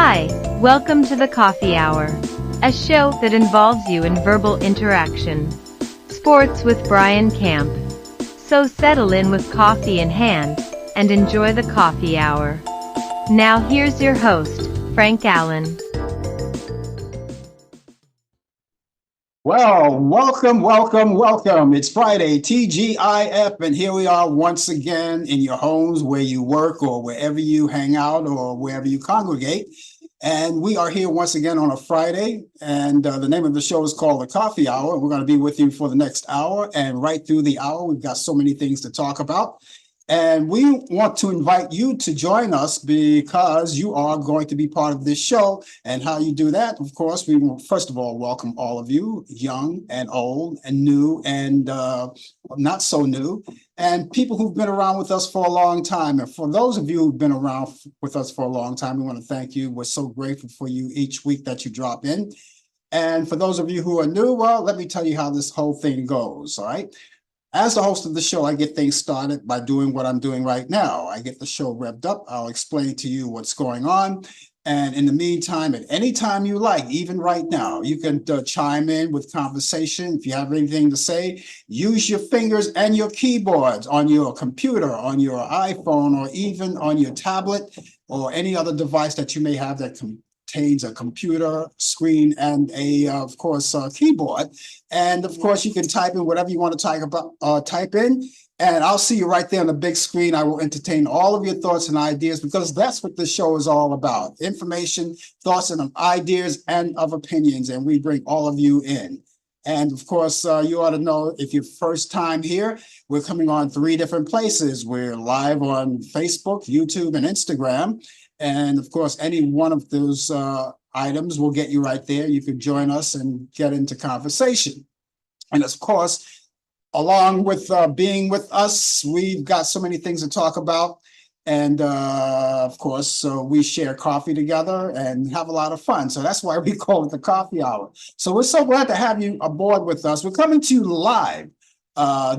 Hi, welcome to the Coffee Hour, a show that involves you in verbal interaction. Sports with Brian Camp. So settle in with coffee in hand and enjoy the Coffee Hour. Now here's your host, Frank Allan. Well, welcome. It's Friday, TGIF, and here we are once again in your homes where you work or wherever you hang out or wherever you congregate. And we are here once again on a Friday, and the name of the show is called The Coffee Hour. We're going to be with you for the next hour, and right through the hour, we've got so many things to talk about. And we want to invite you to join us because you are going to be part of this show. And how you do that, of course, we will first of all welcome all of you, young and old and new and not so new, and people who've been around with us for a long time. And for those of you who've been around with us for a long time, we want to thank you. We're so grateful for you each week that you drop in. And for those of you who are new, well, let me tell you how this whole thing goes, all right? As the host of the show, I get things started by doing what I'm doing right now. I get the show revved up. I'll explain to you what's going on. And in the meantime, at any time you like, even right now, you can chime in with conversation. If you have anything to say, use your fingers and your keyboards on your computer, on your iPhone, or even on your tablet or any other device that you may have that contains a computer screen and of course, keyboard. And of course, you can type in whatever you want to type in, and I'll see you right there on the big screen. I will entertain all of your thoughts and ideas because that's what this show is all about. Information, thoughts, and ideas and of opinions, and we bring all of you in. And of course, you ought to know if you're first time here, we're coming on 3 different places. We're live on Facebook, YouTube, and Instagram. And of course, any one of those items will get you right there. You can join us and get into conversation. And of course, along with being with us, we've got so many things to talk about. And of course, we share coffee together and have a lot of fun. So that's why we call it the Coffee Hour. So we're so glad to have you aboard with us. We're coming to you live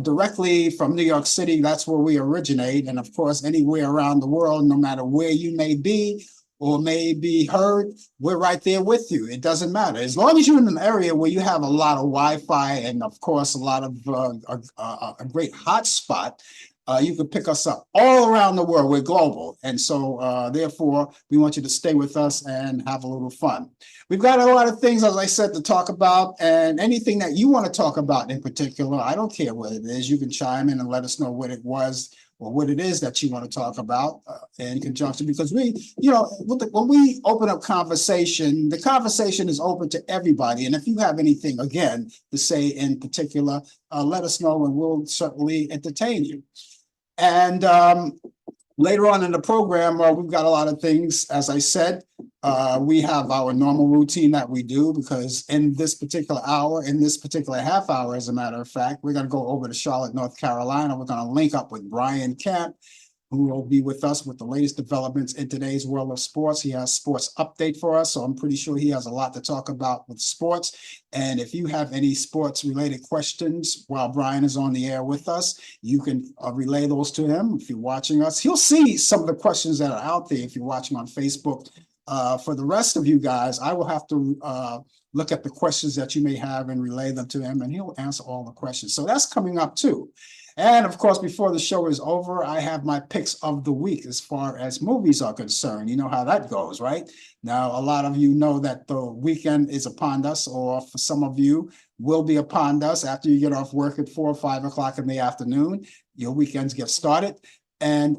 directly from New York City. That's where we originate. And of course, anywhere around the world, no matter where you may be or may be heard, we're right there with you. It doesn't matter. As long as you're in an area where you have a lot of Wi-Fi and of course, a lot of a great hotspot, you can pick us up all around the world. We're global. And so therefore, we want you to stay with us and have a little fun. We've got a lot of things, as I said, to talk about, and anything that you want to talk about in particular, I don't care what it is, you can chime in and let us know what it was or what it is that you want to talk about in conjunction, because we, when we open up conversation, the conversation is open to everybody. And if you have anything, again, to say in particular, let us know and we'll certainly entertain you. And later on in the program, we've got a lot of things. As I said, we have our normal routine that we do because in this particular hour, in this particular half hour, as a matter of fact, we're going to go over to Charlotte, North Carolina. We're going to link up with Brian Camp, who will be with us with the latest developments in today's world of sports. He has sports update for us, so I'm pretty sure he has a lot to talk about with sports. And if you have any sports related questions while Brian is on the air with us, you can relay those to him. If you're watching us, he'll see some of the questions that are out there if you're watching on Facebook. For the rest of you guys, I will have to look at the questions that you may have and relay them to him, and he'll answer all the questions. So that's coming up too. And of course, before the show is over, I have my picks of the week as far as movies are concerned. You know how that goes, right? Now, a lot of you know that the weekend is upon us, or for some of you will be upon us after you get off work at 4 or 5 o'clock in the afternoon. Your weekends get started. And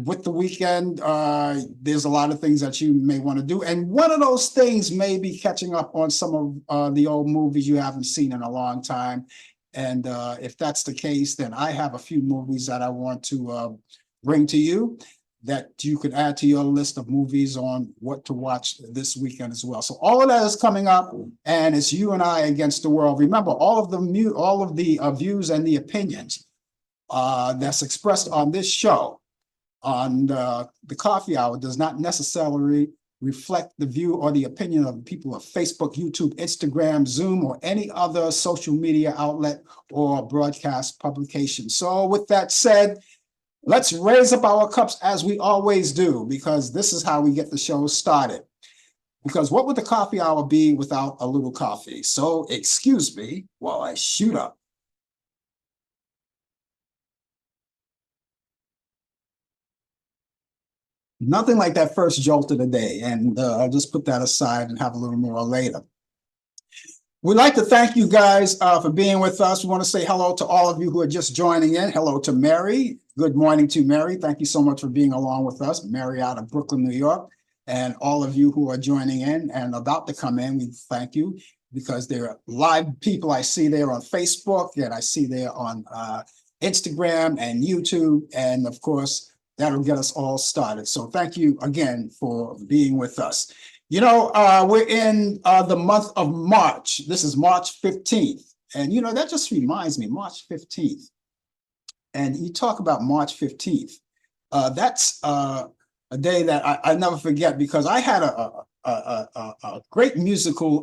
with the weekend, there's a lot of things that you may want to do. And one of those things may be catching up on some of the old movies you haven't seen in a long time. And if that's the case, then I have a few movies that I want to bring to you that you can add to your list of movies on what to watch this weekend as well. So all of that is coming up, and it's you and I against the world. Remember, all of the views and the opinions that's expressed on this show, on the Coffee Hour, does not necessarily reflect the view or the opinion of people of Facebook, YouTube, Instagram, Zoom, or any other social media outlet or broadcast publication. So with that said, Let's raise up our cups as we always do, because this is how we get the show started. Because what would the coffee hour be without a little coffee? So excuse me while I shoot up. Nothing like that first jolt of the day. And I'll just put that aside and have a little more later. We'd like to thank you guys for being with us. We want to say hello to all of you who are just joining in. Hello to Mary. Good morning to Mary. Thank you so much for being along with us. Mary out of Brooklyn, New York. And all of you who are joining in and about to come in, we thank you because there are live people I see there on Facebook and I see there on Instagram and YouTube. And of course, that'll get us all started. So thank you again for being with us. You know, we're in the month of March. This is March 15th. And, you know, that just reminds me, March 15th. And you talk about March 15th. That's a day that I never forget because I had a great musical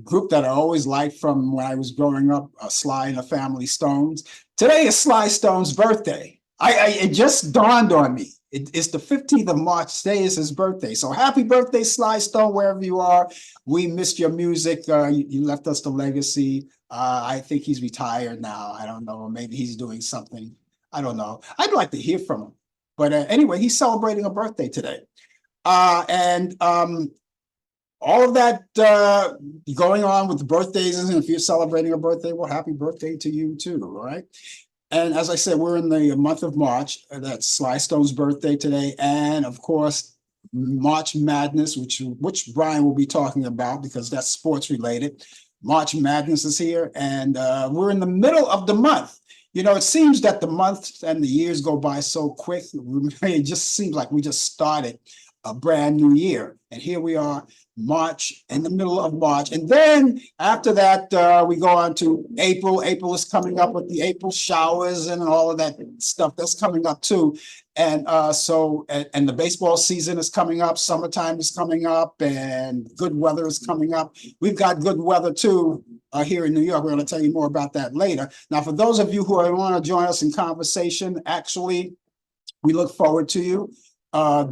group that I always liked from when I was growing up, Sly and the Family Stones. Today is Sly Stone's birthday. It just dawned on me. It's the 15th of March. Today is his birthday. So happy birthday, Sly Stone, wherever you are. We missed your music. You left us the legacy. I think he's retired now. I don't know. Maybe he's doing something. I don't know. I'd like to hear from him. But anyway, he's celebrating a birthday today. And all of that going on with the birthdays, and if you're celebrating a birthday, well, happy birthday to you too, all right? And as I said, we're in the month of March. That's Sly Stone's birthday today. And of course, March Madness, which Brian will be talking about because that's sports related. March Madness is here and we're in the middle of the month. You know, it seems that the months and the years go by so quick. It just seems like we just started a brand new year. And here we are, March, in the middle of March. And then after that, we go on to April. April is coming up with the April showers and all of that stuff that's coming up too. And and the baseball season is coming up, summertime is coming up, and good weather is coming up. We've got good weather too here in New York. We're going to tell you more about that later. Now, for those of you who want to join us in conversation, actually, we look forward to you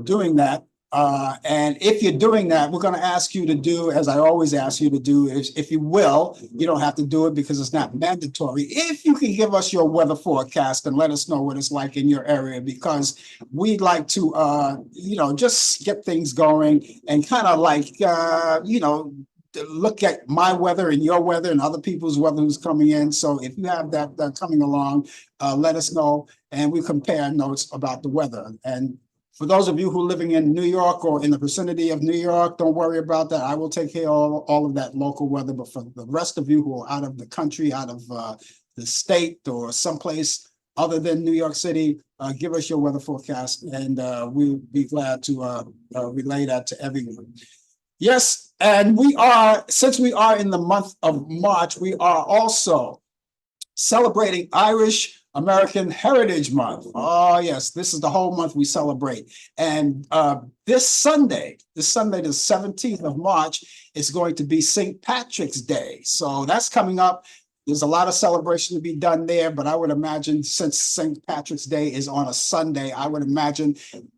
doing that. And if you're doing that, we're going to ask you to do, as I always ask you to do, if you will, you don't have to do it because it's not mandatory. If you can give us your weather forecast and let us know what it's like in your area, because we'd like to, just get things going and kind of like, look at my weather and your weather and other people's weather who's coming in. So if you have that coming along, let us know and we compare notes about the weather. And for those of you who are living in New York or in the vicinity of New York, don't worry about that. I will take care of all of that local weather. But for the rest of you who are out of the country, out of the state or someplace other than New York City, give us your weather forecast and we'll be glad to relay that to everyone. Yes, and since we are in the month of March, we are also celebrating Irish American Heritage Month. Oh, yes, this is the whole month we celebrate. And this Sunday, the 17th of March, is going to be St. Patrick's Day. So that's coming up. There's a lot of celebration to be done there, but I would imagine since St. Patrick's Day is on a Sunday, I would imagine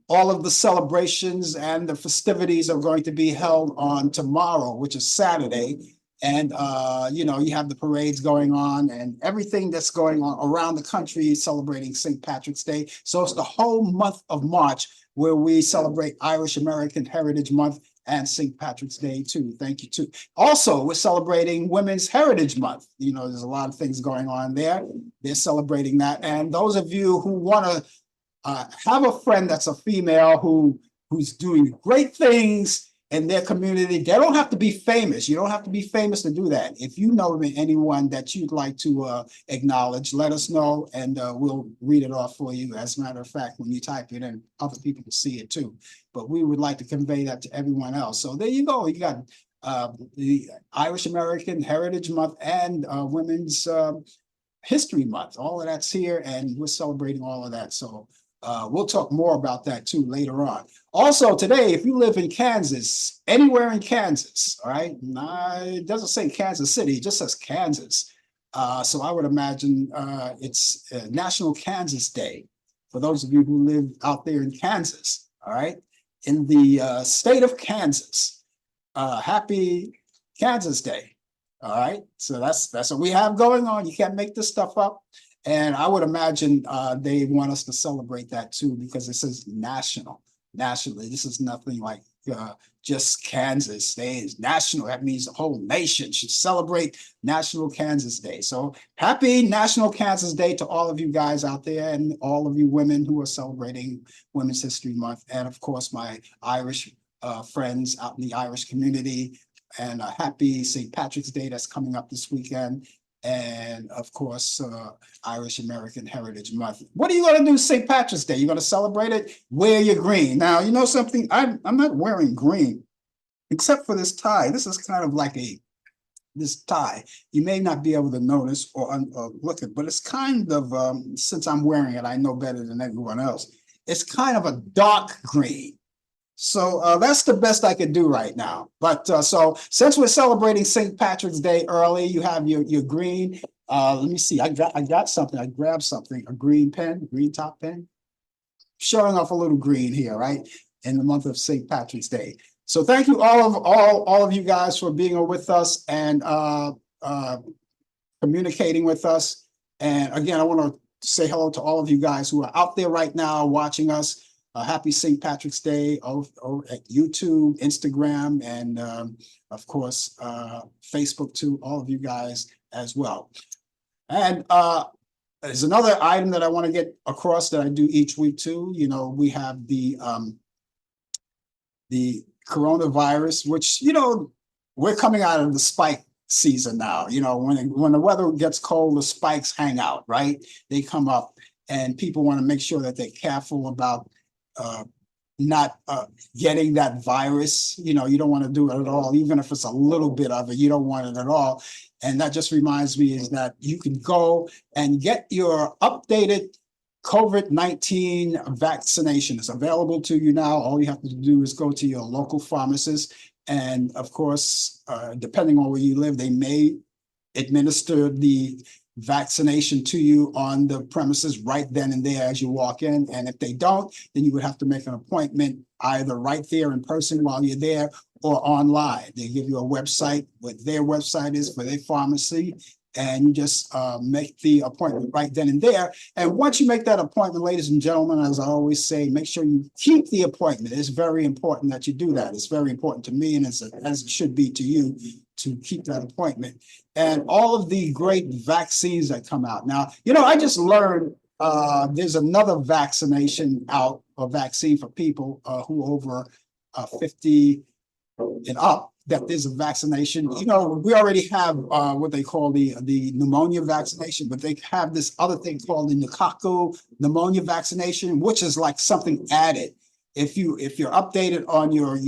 all of the celebrations and the festivities are going to be held on tomorrow, which is Saturday. And, you have the parades going on and everything that's going on around the country celebrating St. Patrick's Day. So it's the whole month of March where we celebrate Irish American Heritage Month and St. Patrick's Day too. Thank you too. Also, we're celebrating Women's Heritage Month. You know, there's a lot of things going on there. They're celebrating that. And those of you who want to have a friend that's a female who's doing great things in their community. They don't have to be famous. You don't have to be famous to do that. If you know anyone that you'd like to acknowledge, let us know and we'll read it off for you. As a matter of fact, when you type it in, other people can see it too. But we would like to convey that to everyone else. So there you go. You got the Irish American Heritage Month and Women's History Month. All of that's here and we're celebrating all of that. So we'll talk more about that too later on. Also today, if you live in Kansas, anywhere in Kansas, all right, it doesn't say Kansas City, it just says Kansas. So I would imagine it's National Kansas Day for those of you who live out there in Kansas. All right, in the state of Kansas. Happy Kansas Day. All right, so that's what we have going on. You can't make this stuff up. And I would imagine they want us to celebrate that too, because it says national. Nationally, this is nothing like just Kansas Day. It's national. That means the whole nation should celebrate National Kansas Day. So happy National Kansas Day to all of you guys out there and all of you women who are celebrating Women's History Month. And of course, my Irish friends out in the Irish community. And happy St. Patrick's Day that's coming up this weekend. And of course, Irish American Heritage Month. What are you going to do St. Patrick's Day? You're going to celebrate it? Wear your green. Now, you know something? I'm not wearing green, except for this tie. This is kind of like this tie. You may not be able to notice or look at, but it's kind of, since I'm wearing it, I know better than everyone else. It's kind of a dark green. So that's the best I could do right now. But so since we're celebrating St. Patrick's Day early, you have your green. Let me see. I got something. I grabbed something. A green pen, green top pen. Showing off a little green here, right? In the month of St. Patrick's Day. So thank you all of you guys for being with us and communicating with us. And again, I want to say hello to all of you guys who are out there right now watching us. Happy St. Patrick's Day at YouTube, Instagram, and of course, Facebook to all of you guys as well. And there's another item that I want to get across that I do each week too. You know, we have the coronavirus, which, you know, we're coming out of the spike season now. You know, when the weather gets cold, the spikes hang out, right? They come up and people want to make sure that they're careful about not getting that virus. You know, you don't want to do it at all, even if it's a little bit of it, you don't want it at all. And that just reminds me is that you can go and get your updated COVID-19 vaccination. It's available to you now. All you have to do is go to your local pharmacist. And of course, depending on where you live, they may administer the vaccination to you on the premises right then and there as you walk in. And if they don't, then you would have to make an appointment either right there in person while you're there or online. They give you a website, what their website is for their pharmacy, and you just make the appointment right then and there. And once you make that appointment, ladies and gentlemen, as I always say, make sure you keep the appointment. It's very important that you do that. It's very important to me, and as it should be to you, to keep that appointment. And all of the great vaccines that come out. Now, you know, I just learned there's another vaccination out, a vaccine for people who are over 50 and up, that there's a vaccination. You know, we already have what they call the pneumonia vaccination, but they have this other thing called the pneumococcal pneumonia vaccination, which is like something added. If you're updated on your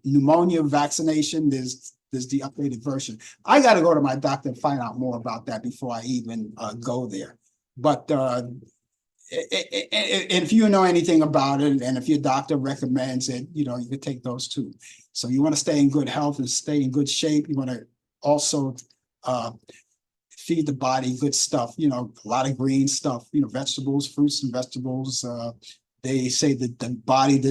pneumonia vaccination, there's the updated version. I got to go to my doctor and find out more about that before I even go there. But if you know anything about it, and if your doctor recommends it, you know, you could take those too. So you want to stay in good health and stay in good shape. You want to also feed the body good stuff, you know, a lot of green stuff, you know, vegetables, fruits and vegetables. They say that the body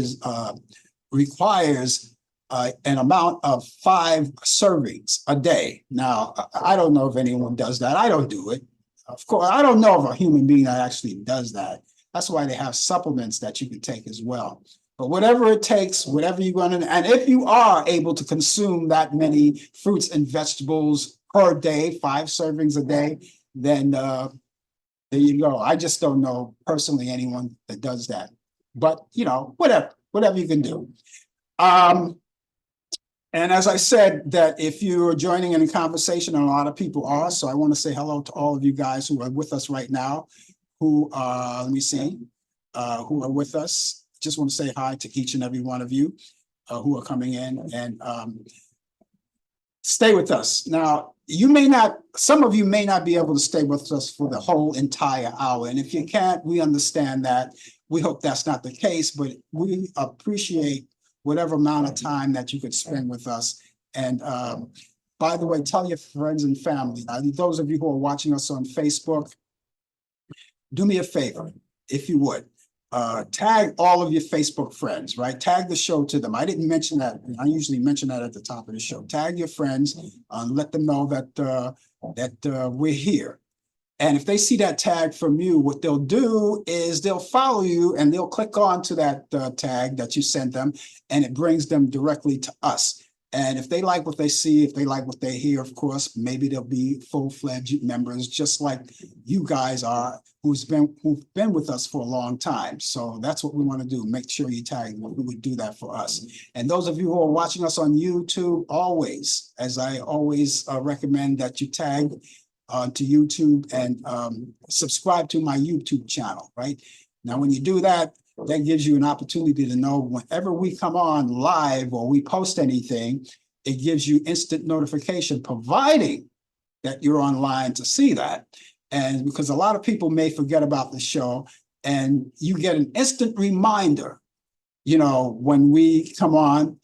requires an amount of 5 servings a day. Now, I don't know if anyone does that. I don't do it. Of course, I don't know of a human being that actually does that. That's why they have supplements that you can take as well. But whatever it takes, whatever you're going to, and if you are able to consume that many fruits and vegetables per day, 5 servings a day, then there you go. I just don't know personally anyone that does that. But, you know, whatever you can do. And as I said, that if you're joining in a conversation, and a lot of people are, so I want to say hello to all of you guys who are with us right now, who let me see, who are with us. Just want to say hi to each and every one of you who are coming in, and stay with us. Now, some of you may not be able to stay with us for the whole entire hour. And if you can't, we understand that. We hope that's not the case, but we appreciate whatever amount of time that you could spend with us. And By the way, tell your friends and family. Now, those of you who are watching us on Facebook, do me a favor, if you would. Tag all of your Facebook friends, right? Tag the show to them. I didn't mention that. I usually mention that at the top of the show. Tag your friends, let them know that we're here. And if they see that tag from you, what they'll do is they'll follow you and they'll click on to that tag that you sent them, and it brings them directly to us. And if they like what they see, if they like what they hear, of course, maybe they'll be full-fledged members, just like you guys are, who've been with us for a long time. So that's what we want to do. Make sure you tag them. We would do that for us. And those of you who are watching us on YouTube, always, as I always recommend that you tag to YouTube and subscribe to my YouTube channel, right? Now, when you do that, that gives you an opportunity to know whenever we come on live or we post anything, it gives you instant notification, providing that you're online to see that. And because a lot of people may forget about the show, and you get an instant reminder, when we come on,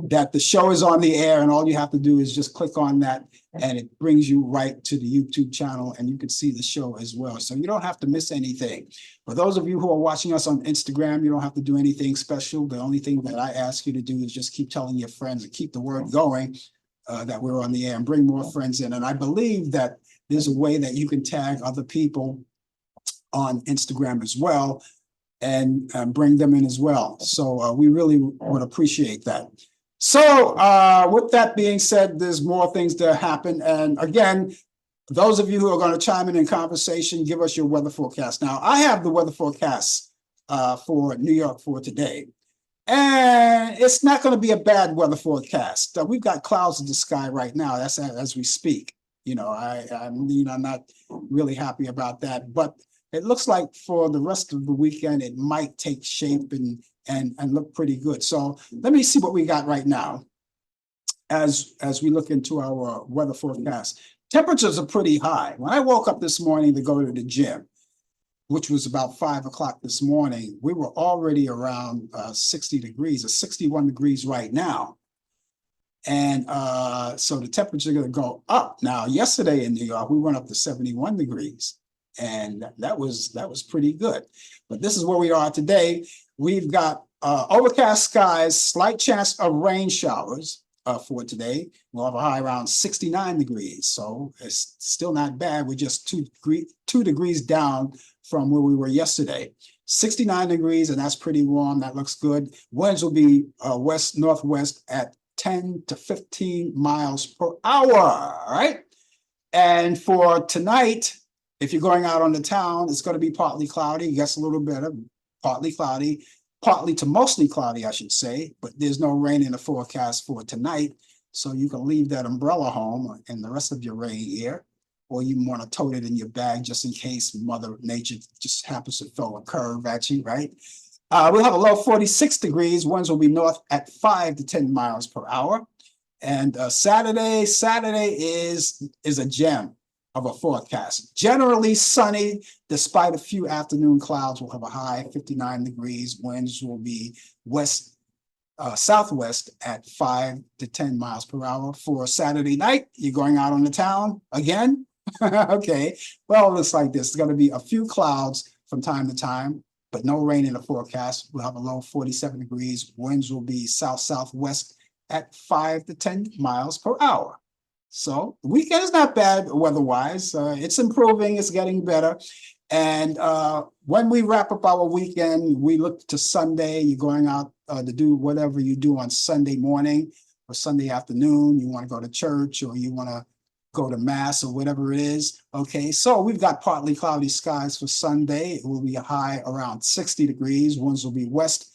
that the show is on the air, and all you have to do is just click on that and it brings you right to the YouTube channel, and you can see the show as well. So you don't have to miss anything. For those of you who are watching us on Instagram, you don't have to do anything special. The only thing that I ask you to do is just keep telling your friends and keep the word going that we're on the air, and bring more friends in. And I believe that there's a way that you can tag other people on Instagram as well and bring them in as well. So we really would appreciate that. So with that being said, there's more things that happen. And again, those of you who are going to chime in conversation, give us your weather forecast. Now, I have the weather forecast for New York for today. And it's not going to be a bad weather forecast. We've got clouds in the sky right now. That's as we speak. I'm not really happy about that. But it looks like for the rest of the weekend, it might take shape and look pretty good. So let me see what we got right now as we look into our weather forecast. Temperatures are pretty high. When I woke up this morning to go to the gym, which was about 5 o'clock this morning, we were already around 60 degrees, or 61 degrees right now. And so the temperature is going to go up. Now, yesterday in New York, we went up to 71 degrees. And that was pretty good. But this is where we are today. We've got overcast skies, slight chance of rain showers for today. We'll have a high around 69 degrees. So it's still not bad. We're just 2 degrees down from where we were yesterday. 69 degrees, and that's pretty warm. That looks good. Winds will be west-northwest at 10 to 15 miles per hour. All right. And for tonight, if you're going out on the town, it's going to be partly cloudy. It gets a little better, partly cloudy, partly to mostly cloudy, I should say. But there's no rain in the forecast for tonight. So you can leave that umbrella home and the rest of your rain gear, or you want to tote it in your bag just in case Mother Nature just happens to throw a curve at you, right? We'll have a low 46 degrees. Winds will be north at 5 to 10 miles per hour. And Saturday is a gem of a forecast. Generally sunny, despite a few afternoon clouds. We'll have a high 59 degrees. Winds will be southwest at 5 to 10 miles per hour. For Saturday night, you're going out on the town again? Okay, well, it looks like this. There's going to be a few clouds from time to time, but no rain in the forecast. We'll have a low 47 degrees. Winds will be south-southwest at 5 to 10 miles per hour. So the weekend is not bad weather-wise. It's improving. It's getting better. And when we wrap up our weekend, we look to Sunday. You're going out to do whatever you do on Sunday morning or Sunday afternoon. You want to go to church, or you want to go to mass, or whatever it is. Okay, so we've got partly cloudy skies for Sunday. It will be a high around 60 degrees. Winds will be west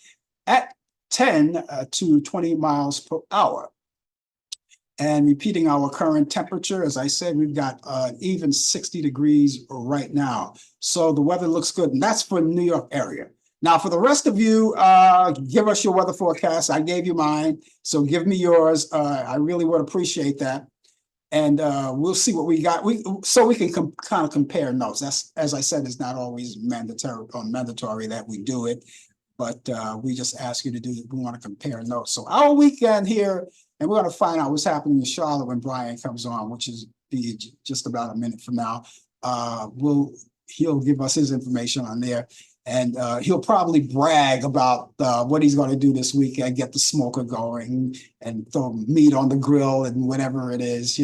at 10 to 20 miles per hour. And repeating our current temperature, as I said, we've got even 60 degrees right now. So the weather looks good, and that's for the New York area. Now, for the rest of you, give us your weather forecast. I gave you mine, so give me yours. I really would appreciate that. And we'll see what we got. So we can kind of compare notes. That's, as I said, it's not always mandatory that we do it, but we just ask you to do it. We want to compare notes. So our weekend here And we're going to find out what's happening in Charlotte when Brian comes on, which is be just about a minute from now. He'll give us his information on there. And he'll probably brag about what he's going to do this weekend, get the smoker going and throw meat on the grill and whatever it is,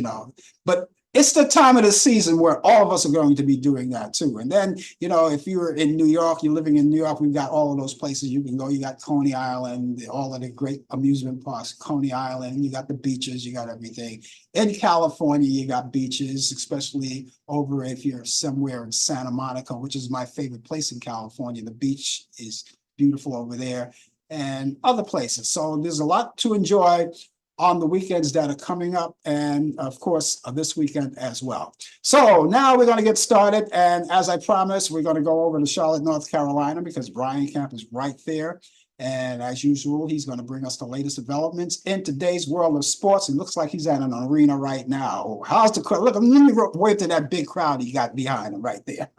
But it's the time of the season where all of us are going to be doing that too. And then, if you're in New York, you're living in New York, we've got all of those places you can go. You got Coney Island, all of the great amusement parks, Coney Island, you got the beaches, you got everything. In California, you got beaches, especially over if you're somewhere in Santa Monica, which is my favorite place in California. The beach is beautiful over there and other places. So there's a lot to enjoy on the weekends that are coming up, and of course this weekend as well. So now we're going to get started, and as I promised, we're going to go over to Charlotte, North Carolina, because Brian Camp is right there, and as usual, he's going to bring us the latest developments in today's world of sports. It looks like he's at an arena right now. How's the crowd? Look, let me wave to that big crowd he got behind him right there.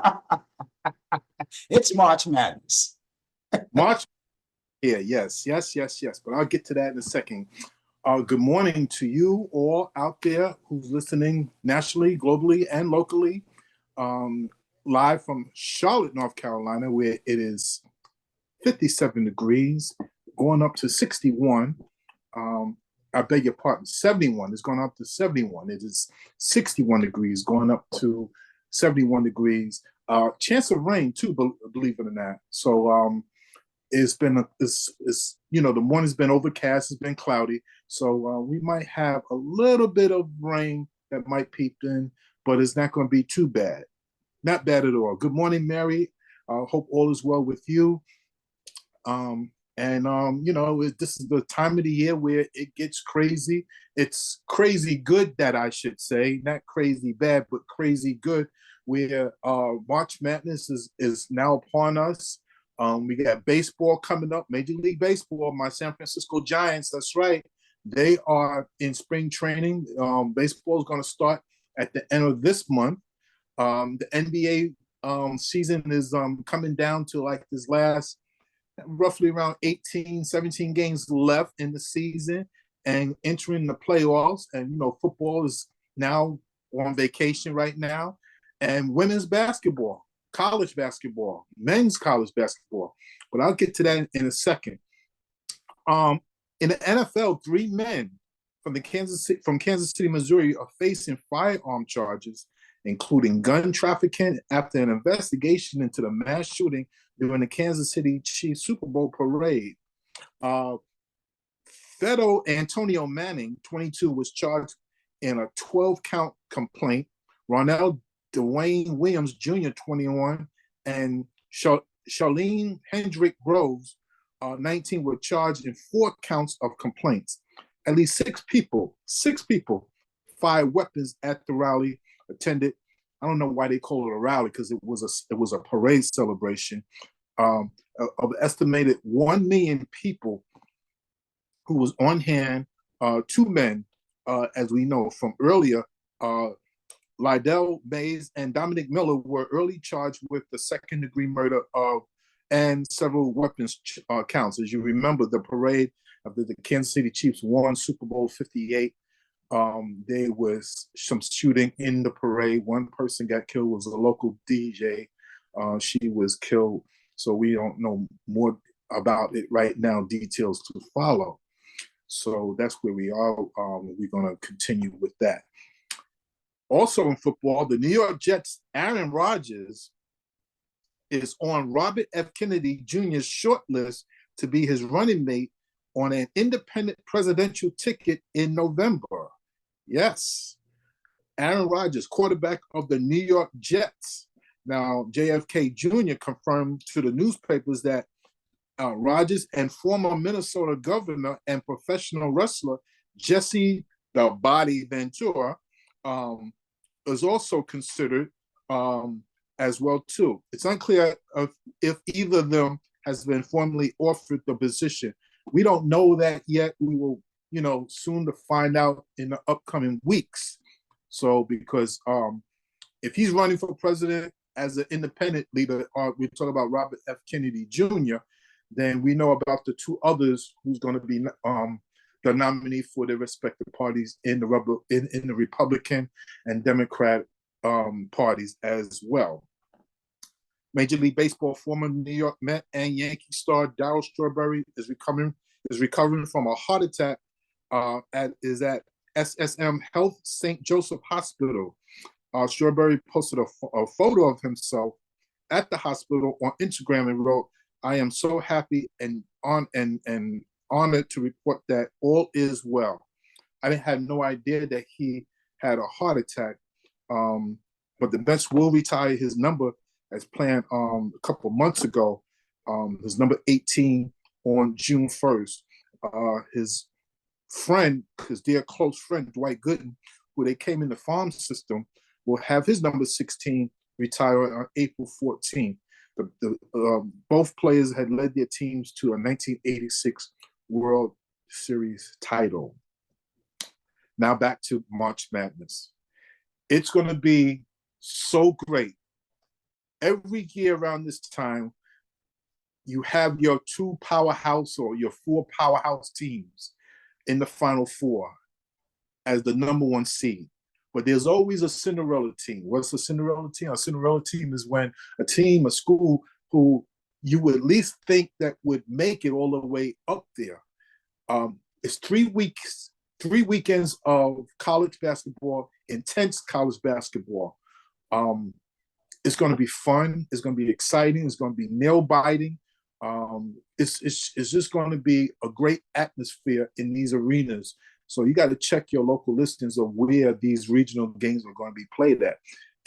It's March Madness. March, yeah, yes. But I'll get to that in a second. Good morning to you all out there who's listening nationally, globally, and locally. Live from Charlotte, North Carolina, where it is 57 degrees, going up to 61. I beg your pardon, 71. It's going up to 71. It is 61 degrees, going up to 71 degrees. Chance of rain, too, believe it or not. So the morning's been overcast, it's been cloudy, so we might have a little bit of rain that might peep in, but it's not going to be too bad. Not bad at all. Good morning, Mary. Hope all is well with you. This is the time of the year where it gets crazy. It's crazy good, that I should say, not crazy bad, but crazy good, where March Madness is now upon us. We got baseball coming up, Major League Baseball, my San Francisco Giants, that's right. They are in spring training. Baseball is going to start at the end of this month. The NBA season is coming down to like this last, roughly around 18, 17 games left in the season and entering the playoffs. And, football is now on vacation right now. And women's basketball, college basketball, men's college basketball, but I'll get to that in a second. In the NFL, 3 men from Kansas City, Missouri, are facing firearm charges, including gun trafficking, after an investigation into the mass shooting during the Kansas City Chiefs Super Bowl parade. Federal Antonio Manning, 22, was charged in a 12-count complaint. Ronell Dwayne Williams Jr., 21, and Charlene Hendrick Groves, 19, were charged in 4 counts of complaints. At least 6 people fired weapons at the rally attended. I don't know why they call it a rally, because it was a parade celebration of estimated 1 million people who was on hand. 2 men, as we know from earlier, Lydell Mays and Dominic Miller, were early charged with the second-degree murder and several weapons counts. As you remember, the parade after the Kansas City Chiefs won Super Bowl 58, there was some shooting in the parade. 1 person got killed, was a local DJ. She was killed, so we don't know more about it right now, details to follow. So that's where we are. We're going to continue with that. Also in football, the New York Jets' Aaron Rodgers is on Robert F. Kennedy Jr.'s short list to be his running mate on an independent presidential ticket in November. Yes, Aaron Rodgers, quarterback of the New York Jets. Now, JFK Jr. confirmed to the newspapers that Rodgers and former Minnesota governor and professional wrestler Jesse "the Body" Ventura is also considered as well too. It's unclear if either of them has been formally offered the position. We don't know that yet. We will, soon to find out in the upcoming weeks. So because if he's running for president as an independent leader, we talk about Robert F. Kennedy Jr., then we know about the 2 others who's going to be the nominee for their respective parties in the Republican and Democrat parties as well. Major League Baseball former New York Met and Yankee star Darryl Strawberry is recovering from a heart attack at SSM Health St. Joseph Hospital. Strawberry posted a photo of himself at the hospital on Instagram and wrote, "I am so happy and honored to report that all is well. I had no idea that he had a heart attack, but the Mets will retire his number as planned a couple of months ago, his number 18 on June 1st. His friend, his dear close friend, Dwight Gooden, who they came in the farm system, will have his number 16 retire on April 14th. Both players had led their teams to a 1986 World Series title. Now back to March Madness. It's going to be so great. Every year around this time, you have your two powerhouse or your four powerhouse teams in the Final Four as the number one seed. But there's always a Cinderella team. What's a Cinderella team? A Cinderella team is when a school who you would at least think that would make it all the way up there. It's 3 weekends of college basketball, intense college basketball. It's going to be fun. It's going to be exciting. It's going to be nail-biting. It's just going to be a great atmosphere in these arenas. So you got to check your local listings of where these regional games are going to be played at.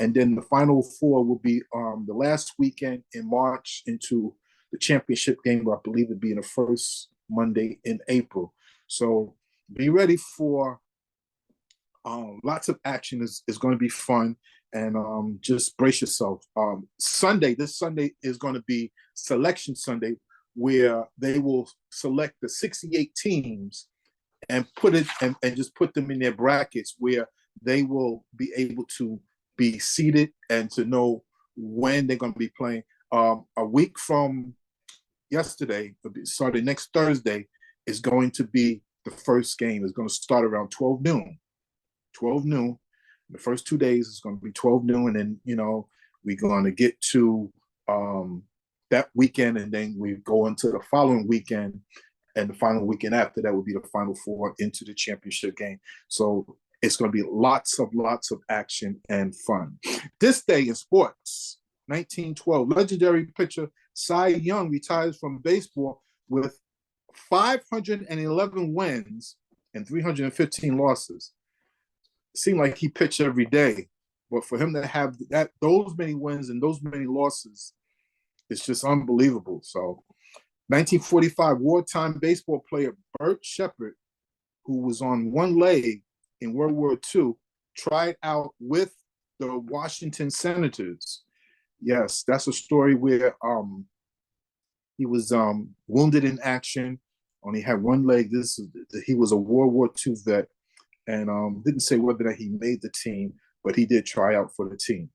And then the Final Four will be the last weekend in March into the championship game, I believe it'd be in the first Monday in April. So be ready for lots of action. Is going to be fun. And just brace yourself. This Sunday is going to be Selection Sunday, where they will select the 68 teams and just put them in their brackets where they will be able to be seated and to know when they're going to be playing. A week from yesterday, starting next Thursday, is going to be the first game. It's going to start around 12 noon. 12 noon. The first 2 days is going to be 12 noon, and then, we're going to get to that weekend, and then we go into the following weekend, and the final weekend after that will be the Final Four into the championship game. So it's going to be lots of action and fun. This day in sports, 1912, legendary pitcher Cy Young retires from baseball with 511 wins and 315 losses. It seemed like he pitched every day, but for him to have those many wins and those many losses, it's just unbelievable. So 1945, wartime baseball player Bert Shepard, who was on one leg in World War II, tried out with the Washington Senators. Yes, that's a story where he was wounded in action, only had one leg. He was a World War II vet, and didn't say whether he made the team, but he did try out for the team.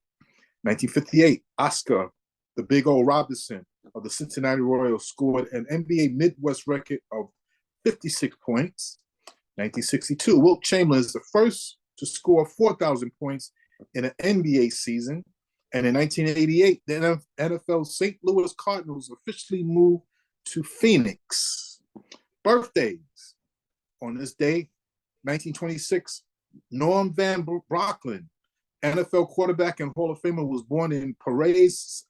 1958, Oscar, the Big O Robinson of the Cincinnati Royals, scored an NBA Midwest record of 56 points. 1962, Wilt Chamberlain is the first to score 4,000 points in an NBA season. And in 1988, the NFL St. Louis Cardinals officially moved to Phoenix. Birthdays. On this day, 1926, Norm Van Brocklin, NFL quarterback and Hall of Famer, was born in Paris,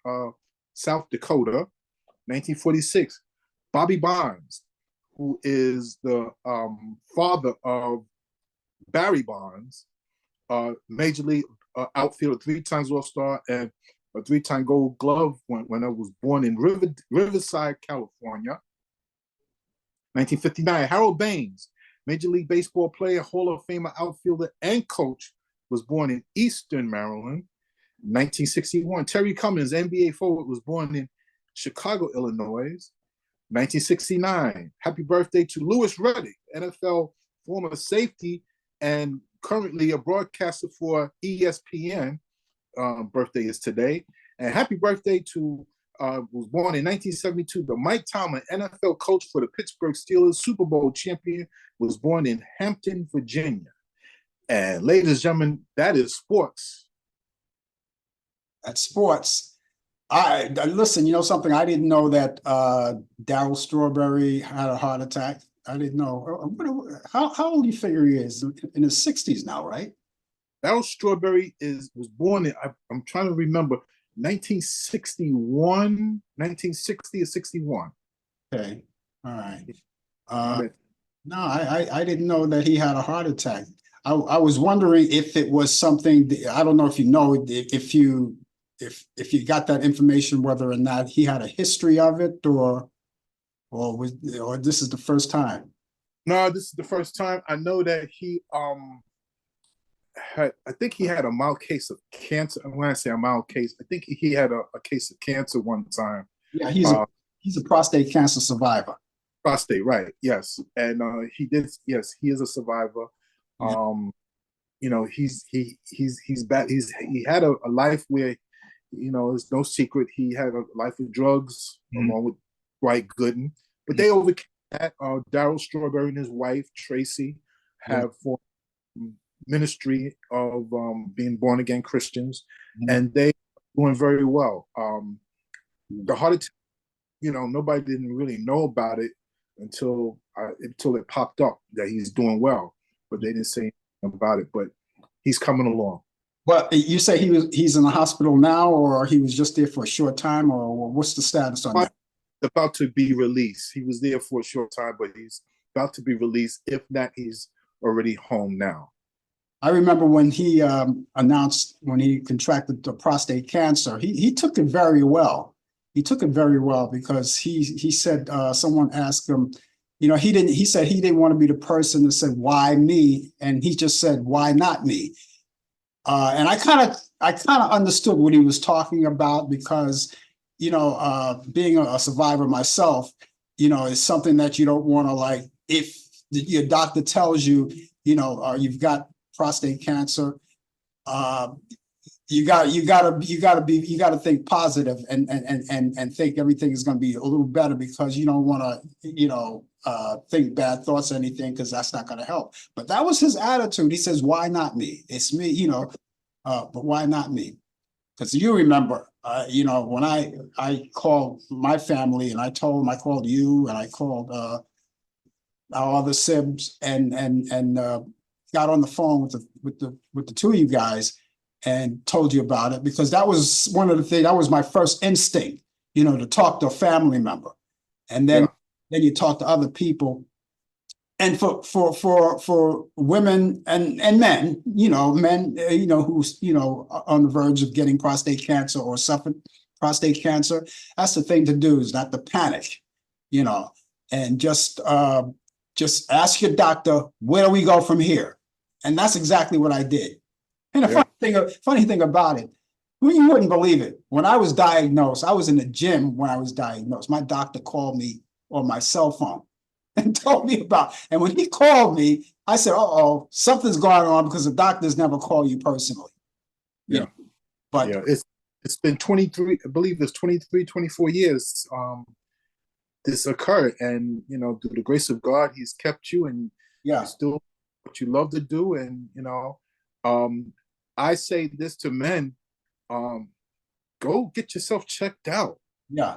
South Dakota. 1946, Bobby Bonds, who is the father of Barry Bonds, Major League outfielder, 3 times All-Star and a 3-time Gold Glove when I was born in Riverside, California. 1959, Harold Baines, Major League Baseball player, Hall of Famer, outfielder, and coach, was born in Eastern Maryland. 1961, Terry Cummins, NBA forward, was born in Chicago, Illinois. 1969, happy birthday to Louis Riddick, NFL former safety and currently a broadcaster for ESPN. Birthday is today. And happy birthday to was born in 1972. The Mike Tomlin, NFL coach for the Pittsburgh Steelers, Super Bowl champion, was born in Hampton, Virginia. And ladies and gentlemen, that is sports. That's sports. I listen. You know something? I didn't know that Darryl Strawberry had a heart attack. I didn't know. How old do you figure he is? In his 60s now, right? Darryl Strawberry was born in, I'm trying to remember, 1961, 1960 or 61. Okay, all right. No, I didn't know that he had a heart attack. I was wondering if it was something. I don't know if you know if you got that information, whether or not he had a history of it, or this is the first time. No, this is the first time. I know that he I think he had a mild case of cancer. When I say a mild case, I think he had a case of cancer one time. Yeah, he's a prostate cancer survivor. Prostate, right? Yes, and he did. Yes, he is a survivor. Yeah. You know, he's bad. He had a life where, you know, it's no secret he had a life of drugs along with Dwight Gooden, but they overcame that. Darryl Strawberry and his wife Tracy have formed ministry of being born again Christians, and they doing very well. The heart attack, you know, nobody didn't really know about it until it popped up that he's doing well, but they didn't say anything about it. But he's coming along. But you say he's in the hospital now, or he was just there for a short time, or what's the status on that? About to be released. He was there for a short time, but he's about to be released. If not, he's already home now. I remember when he announced when he contracted the prostate cancer, he took it very well. He took it very well because he said someone asked him, you know, he said he didn't want to be the person that said, why me? And he just said, why not me? And I kind of understood what he was talking about because, you know, being a survivor myself, you know, is something that you don't want to, like, if your doctor tells you, you know, you've got prostate cancer, you got to think positive and think everything is going to be a little better, because you don't want to, you know, think bad thoughts or anything, because that's not going to help. But that was his attitude. He says, why not me? It's me, you know, but why not me? Because you remember, you know, when I called my family and I called you and I called our other sibs and got on the phone with the two of you guys and told you about it, because that was one of the things, that was my first instinct, you know, to talk to a family member. And then you talk to other people. And for women and men, you know, who's, you know, on the verge of getting prostate cancer or suffering prostate cancer, that's the thing to do, is not to panic, you know, and just ask your doctor, where do we go from here? And that's exactly what I did. And the funny thing about it, you wouldn't believe it. When I was diagnosed, I was in the gym when I was diagnosed. My doctor called me on my cell phone and told me about. And when he called me, I said, "Uh-oh, something's going on," because the doctors never call you personally. Yeah. But it's been 23, I believe it's 23, 24 years this occurred. And, you know, through the grace of God, he's kept you, and you still what you love to do. And, you know, I say this to men, go get yourself checked out. Yeah.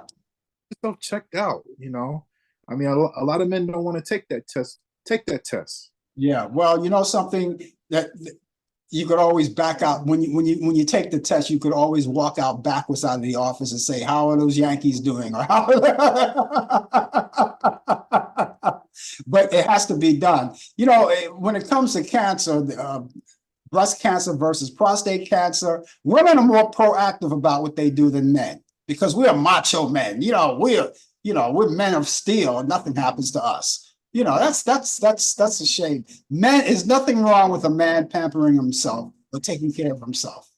Get yourself checked out, you know. I mean, a lot of men don't want to take that test. Take that test. Yeah. Well, you know something, that you could always back out when you take the test. You could always walk out backwards out of the office and say, "How are those Yankees doing?" Or how but it has to be done. You know, when it comes to cancer, breast cancer versus prostate cancer, women are more proactive about what they do than men, because we are macho men. You know, we're men of steel, and nothing happens to us. You know, that's a shame. Man, there's nothing wrong with a man pampering himself or taking care of himself.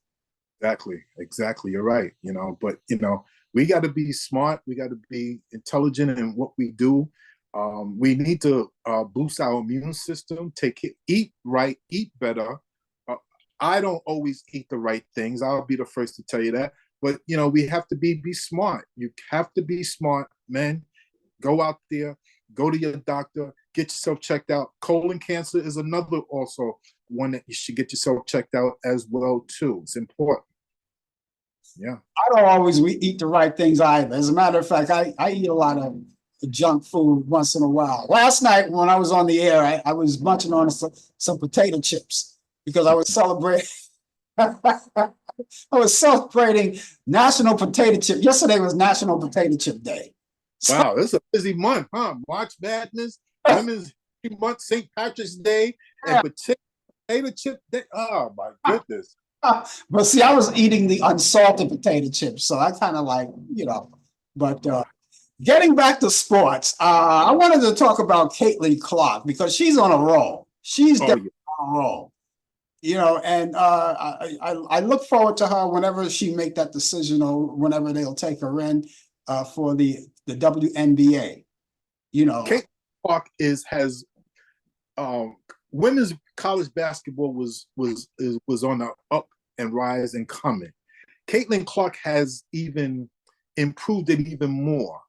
Exactly. You're right. You know, but you know, we got to be smart. We got to be intelligent in what we do. We need to boost our immune system. Eat right, eat better. I don't always eat the right things. I'll be the first to tell you that. But we have to be smart. You have to be smart, men. Go out there, go to your doctor, get yourself checked out. Colon cancer is another also one that you should get yourself checked out as well too. It's important. Yeah. I don't always eat the right things either. As a matter of fact, I eat a lot of junk food once in a while. Last night when I was on the air, I was munching on some potato chips because I was celebrating. I was celebrating National Potato Chip. Yesterday was National Potato Chip Day. Wow, this is a busy month, huh? March Madness, Women's Month, St. Patrick's Day, and potato chip day. Oh my goodness. But see, I was eating the unsalted potato chips, so I kind of like, but getting back to sports, I wanted to talk about Caitlin Clark because she's on a roll. She's definitely on a roll. And I look forward to her whenever she make that decision or whenever they'll take her in for the WNBA. Caitlin Clark has women's college basketball was on the up and rise and coming. Caitlin Clark has even improved it even more.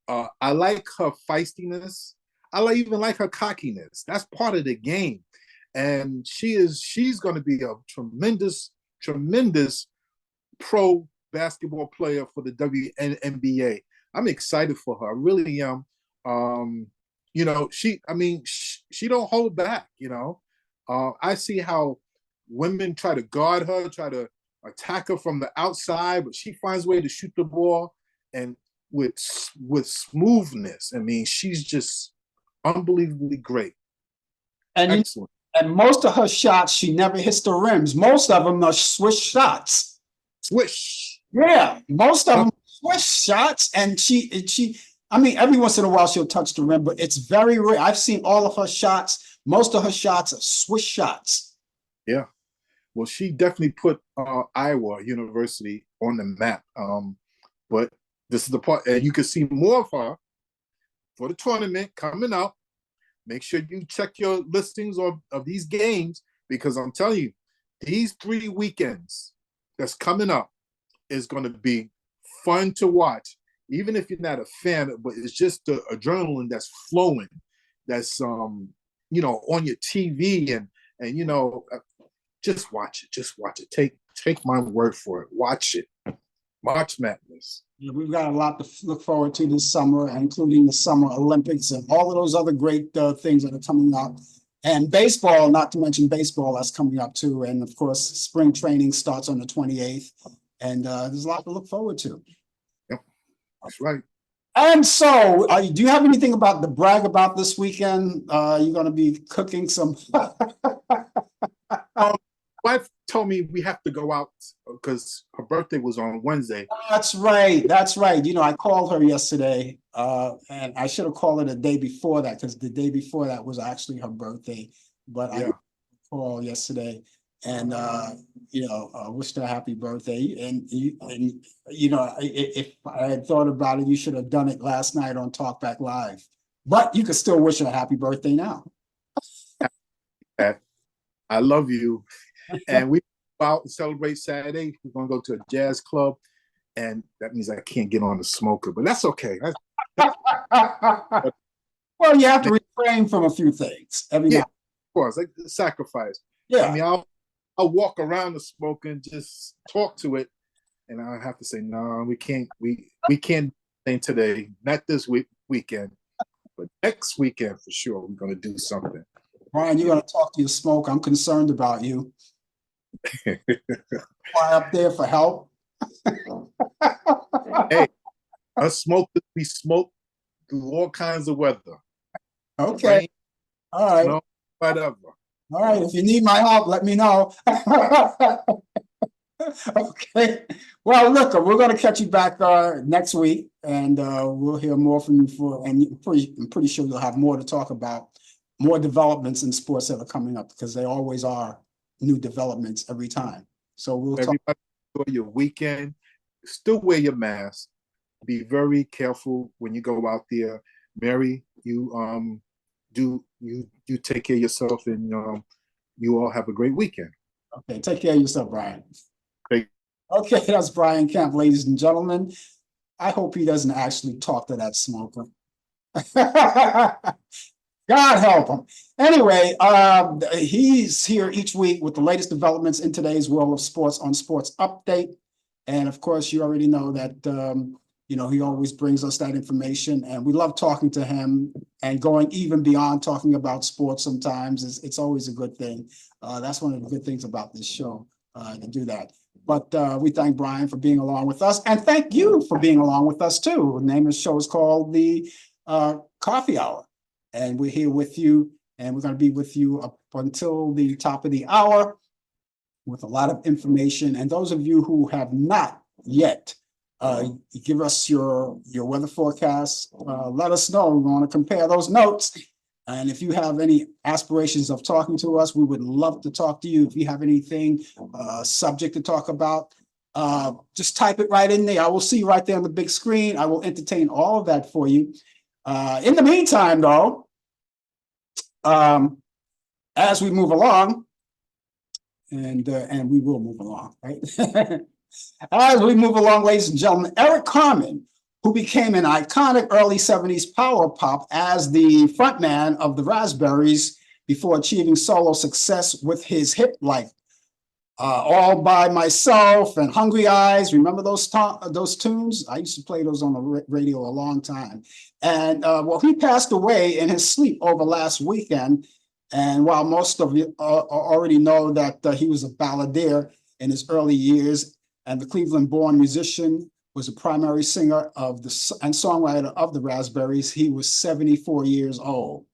I like her feistiness. Even like her cockiness. That's part of the game. And she's going to be a tremendous pro basketball player for the WNBA. I'm excited for her. I really am. She don't hold back. I see how women try to guard her, try to attack her from the outside, but she finds a way to shoot the ball and with smoothness. I mean, she's just unbelievably great. And excellent. And most of her shots, she never hits the rims. Most of them are swish shots. Swish. Yeah, most of them swish shots. And every once in a while she'll touch the rim, but it's very rare. I've seen all of her shots. Most of her shots are swish shots. Yeah. Well, she definitely put Iowa University on the map. But this is the part, and you can see more of her for the tournament coming up. Make sure you check your listings of these games because I'm telling you, these 3 weekends that's coming up is going to be fun to watch. Even if you're not a fan, but it's just the adrenaline that's flowing, that's on your TV and just watch it. Just watch it. Take my word for it. Watch it. March Madness. Yeah, we've got a lot to look forward to this summer, including the Summer Olympics and all of those other great things that are coming up. And baseball, not to mention baseball, that's coming up too. And of course, spring training starts on the 28th. And there's a lot to look forward to. Yep, that's right. And so, do you have anything about to brag about this weekend? You're going to be cooking some. Wife told me we have to go out because her birthday was on Wednesday. That's right. I called her yesterday, and I should have called her the day before that because the day before that was actually her birthday. But I called yesterday and wished her a happy birthday. And if I had thought about it, you should have done it last night on Talkback Live. But you could still wish her a happy birthday now. I love you. And we go out and celebrate Saturday. We're going to go to a jazz club. And that means I can't get on the smoker, but that's okay. Well, you have to refrain from a few things. Of course, like sacrifice. Yeah. I mean, I'll walk around the smoker and just talk to it. And I have to say, no, we can't do today. Not this weekend. But next weekend, for sure, we're going to do something. Brian, you're going to talk to your smoke. I'm concerned about you. Fly up there for help. Hey, us smokers, we smoke through all kinds of weather. Okay. Rain, all right. Snow, whatever. All right. If you need my help, let me know. Okay. Well, look, we're going to catch you back next week, and we'll hear more from you. I'm pretty sure you'll have more to talk about, more developments in sports that are coming up because they always are new developments every time. So we'll everybody enjoy your weekend. Still wear your mask. Be very careful when you go out there. Mary, you take care of yourself, and you all have a great weekend. Okay, take care of yourself, Brian. Great. Okay, that's Brian Camp, ladies and gentlemen. I hope he doesn't actually talk to that smoker. God help him. Anyway, he's here each week with the latest developments in today's world of sports on Sports Update. And of course, you already know that, he always brings us that information, and we love talking to him and going even beyond talking about sports sometimes. It's always a good thing. That's one of the good things about this show, to do that. But we thank Brian for being along with us, and thank you for being along with us too. The name of the show is called the Coffee Hour, and we're here with you, and we're going to be with you up until the top of the hour with a lot of information. And those of you who have not yet, give us your weather forecast. Let us know. We want to compare those notes. And if you have any aspirations of talking to us, we would love to talk to you. If you have anything, subject to talk about, just type it right in there. I will see you right there on the big screen. I will entertain all of that for you. In the meantime, though, as we move along, and we will move along, right? As we move along, ladies and gentlemen, Eric Carmen, who became an iconic early 70s power pop as the frontman of the Raspberries before achieving solo success with his hit like All by Myself and Hungry Eyes. Remember those tunes? I used to play those on the radio a long time. And well, he passed away in his sleep over last weekend. And while most of you already know that he was a balladeer in his early years, and the Cleveland-born musician, was a primary singer and songwriter of the Raspberries, he was 74 years old.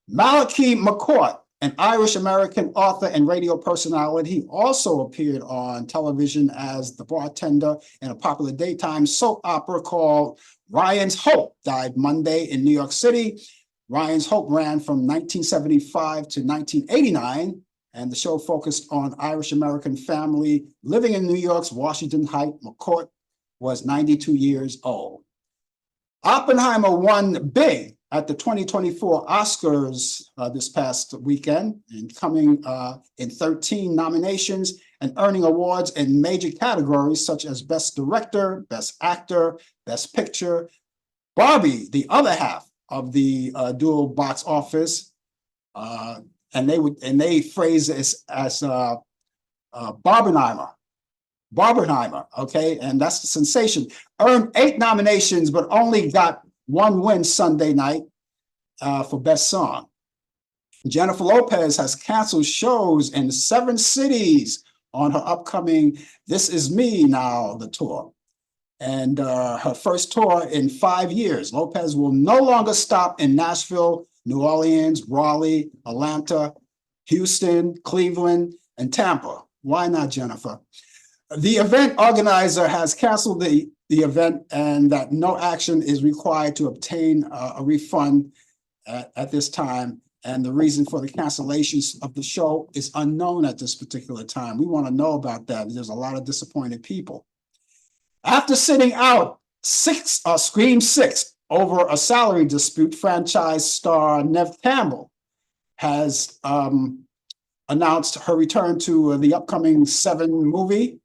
Malachi McCourt, an Irish-American author and radio personality, also appeared on television as the bartender in a popular daytime soap opera called Ryan's Hope, died Monday in New York City. Ryan's Hope ran from 1975 to 1989, and the show focused on Irish-American family living in New York's Washington Heights. McCourt was 92 years old. Oppenheimer won big at the 2024 Oscars this past weekend, and coming in 13 nominations and earning awards in major categories such as Best Director, Best Actor, Best Picture. Barbie, the other half of the dual box office, and they phrase this as Barbenheimer, okay, and that's the sensation. Earned 8 nominations, but only got 1 win Sunday night for Best Song. Jennifer Lopez has canceled shows in 7 cities on her upcoming This Is Me Now, the tour. And her first tour in 5 years. Lopez will no longer stop in Nashville, New Orleans, Raleigh, Atlanta, Houston, Cleveland, and Tampa. Why not, Jennifer? The event organizer has canceled the event, and that no action is required to obtain a refund at this time. And the reason for the cancellations of the show is unknown at this particular time. We want to know about that. There's a lot of disappointed people. After sitting out Scream 6 over a salary dispute, franchise star Neve Campbell has announced her return to the upcoming Seven movie.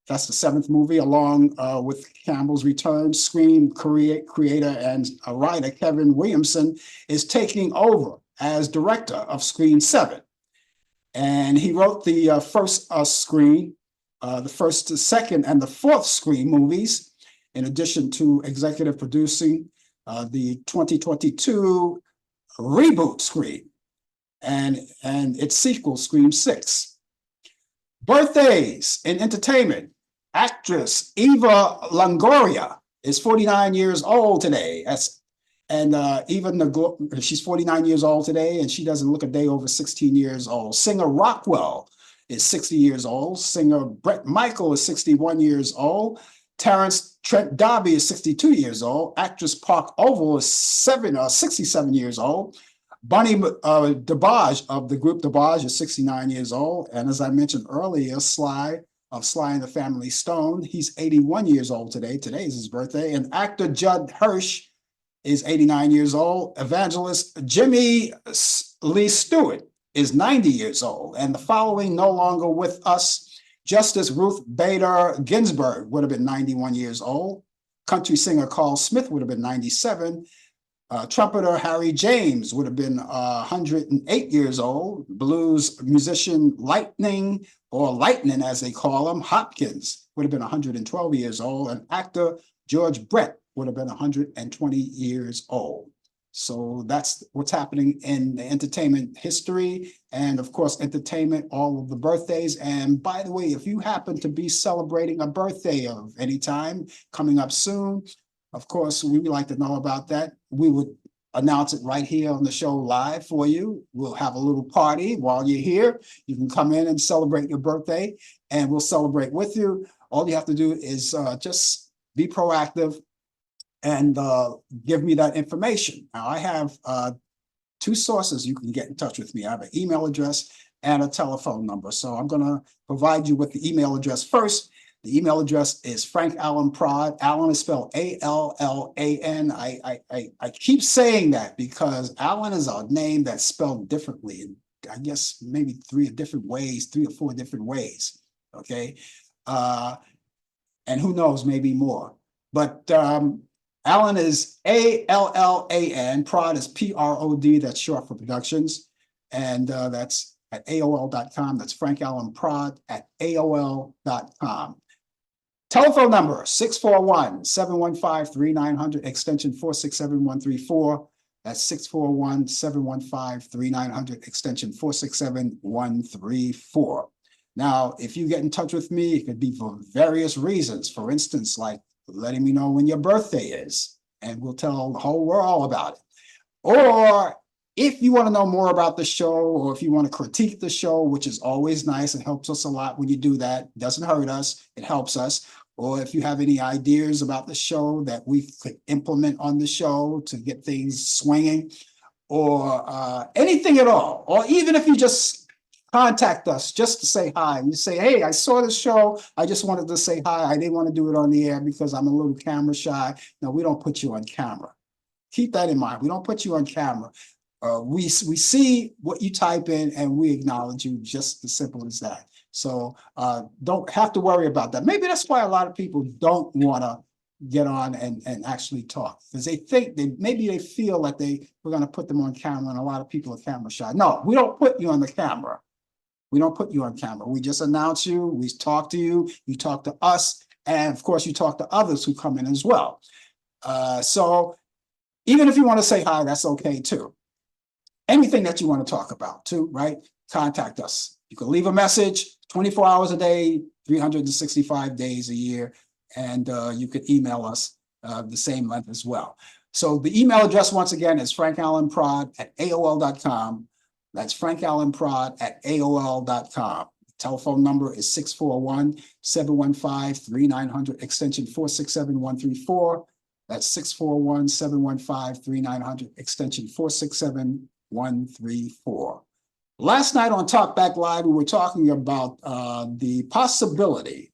That's the 7th movie, along with Campbell's return. Scream creator and writer Kevin Williamson is taking over as director of Scream 7. And he wrote the first Scream, the first, the second, and the 4th Scream movies, in addition to executive producing the 2022 reboot Scream and its sequel, Scream 6. Birthdays in entertainment. Actress Eva Longoria is 49 years old today. She's 49 years old today, and she doesn't look a day over 16 years old. Singer Rockwell is 60 years old. Singer Bret Michael is 61 years old. Terrence Trent D'Arby is 62 years old. Actress Park Oval is 67 years old. Bunny DeBarge of the group DeBarge is 69 years old. And as I mentioned earlier, Sly of Sly and the Family Stone, he's 81 years old today. Today is his birthday. And actor Judd Hirsch is 89 years old. Evangelist Jimmy Lee Stewart is 90 years old. And the following no longer with us. Justice Ruth Bader Ginsburg would have been 91 years old. Country singer Carl Smith would have been 97. Trumpeter Harry James would have been 108 years old. Blues musician Lightning, or Lightning as they call him, Hopkins, would have been 112 years old. And actor George Brett would have been 120 years old. So that's what's happening in the entertainment history. And of course, entertainment, all of the birthdays. And by the way, if you happen to be celebrating a birthday of any time coming up soon, of course, we would like to know about that. We would announce it right here on the show live for you. We'll have a little party while you're here. You can come in and celebrate your birthday, and we'll celebrate with you. All you have to do is just be proactive and give me that information. Now, I have two sources you can get in touch with me. I have an email address and a telephone number. So I'm going to provide you with the email address first. The email address is Frank Allan Prod. Allan is spelled Allan. I keep saying that because Allan is a name that's spelled differently. And I guess maybe three or four different ways. Okay. And who knows, maybe more. But Allan is Allan. Prod is Prod. That's short for productions. And that's at AOL.com. That's Frank Allan Prod at AOL.com. Telephone number 641-715-3900, extension 467-134. That's 641-715-3900, extension 467-134. Now, if you get in touch with me, it could be for various reasons. For instance, like letting me know when your birthday is, and we'll tell the whole world about it. Or if you want to know more about the show, or if you want to critique the show, which is always nice, it helps us a lot when you do that. It doesn't hurt us, it helps us. Or if you have any ideas about the show that we could implement on the show to get things swinging, or anything at all, or even if you just contact us just to say hi. You say, hey, I saw the show. I just wanted to say hi. I didn't want to do it on the air because I'm a little camera shy. No, we don't put you on camera. Keep that in mind. We don't put you on camera. We see what you type in and we acknowledge you, just as simple as that. So don't have to worry about that. Maybe that's why a lot of people don't want to get on and actually talk, because they think maybe they feel like we're going to put them on camera, and a lot of people are camera shy. No, we don't put you on the camera. We don't put you on camera. We just announce you, we talk to you, you talk to us, and of course you talk to others who come in as well. So even if you want to say hi, that's okay too. Anything that you want to talk about too, right? Contact us. You can leave a message 24 hours a day, 365 days a year, and you can email us the same length as well. So the email address, once again, is frankallanprod at AOL.com. That's frankallanprod at AOL.com. Telephone number is 641-715-3900, extension 467-134. That's 641-715-3900, extension 467-134. Last night on Talk Back Live, we were talking about the possibility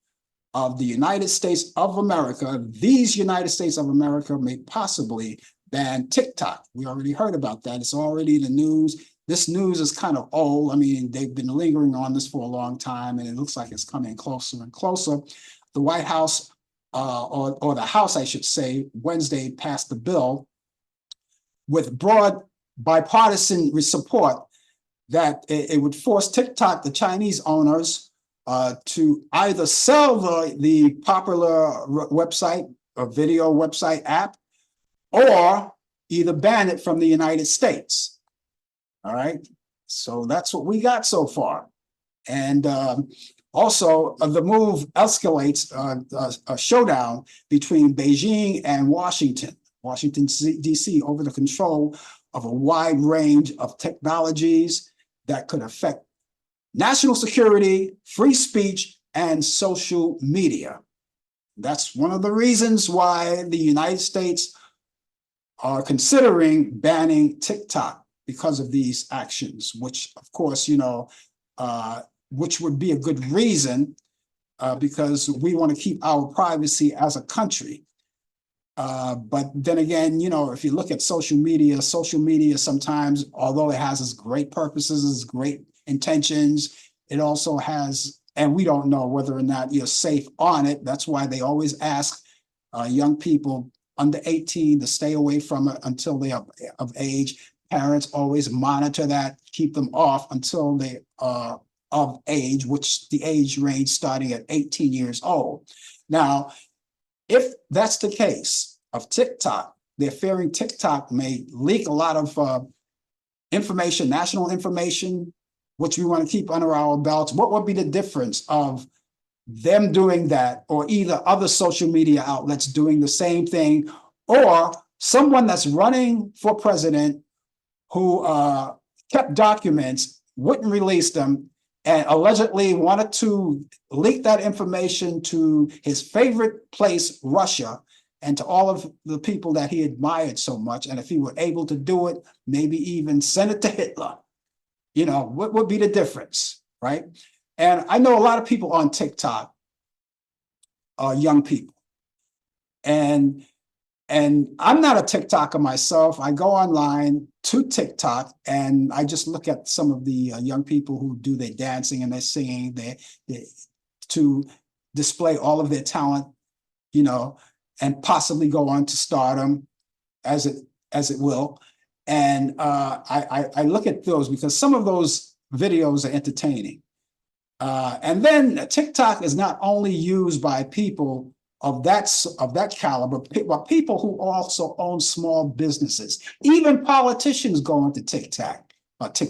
of the United States of America. These United States of America may possibly ban TikTok. We already heard about that. It's already in the news. This news is kind of old. I mean, they've been lingering on this for a long time, and it looks like it's coming closer and closer. The White House, or the House, I should say, Wednesday passed the bill with broad bipartisan support that it would force TikTok, the Chinese owners, to either sell the popular website or video website app, or either ban it from the United States. All right. So that's what we got so far. And also, the move escalates a showdown between Beijing and Washington, D.C., over the control of a wide range of technologies that could affect national security, free speech, and social media. That's one of the reasons why the United States are considering banning TikTok, because of these actions, which, of course, which would be a good reason, because we want to keep our privacy as a country. But then again, if you look at social media sometimes, although it has its great purposes, its great intentions, it also has and we don't know whether or not you're safe on it. That's why they always ask young people under 18 to stay away from it until they are of age. Parents always monitor that, keep them off until they are of age, which the age range starting at 18 years old. Now, if that's the case of TikTok, they're fearing TikTok may leak a lot of information, national information, which we want to keep under our belts. What would be the difference of them doing that, or either other social media outlets doing the same thing, or someone that's running for president who kept documents, wouldn't release them, and allegedly wanted to leak that information to his favorite place, Russia, and to all of the people that he admired so much. And if he were able to do it, maybe even send it to Hitler. You know, what would be the difference, right? And I know a lot of people on TikTok are young people. And I'm not a TikToker myself. I go online to TikTok and I just look at some of the young people who do their dancing and their singing to display all of their talent, you know, and possibly go on to stardom as it will. And I look at those because some of those videos are entertaining. And then TikTok is not only used by people of that caliber, but people who also own small businesses. Even politicians go onto TikTok. They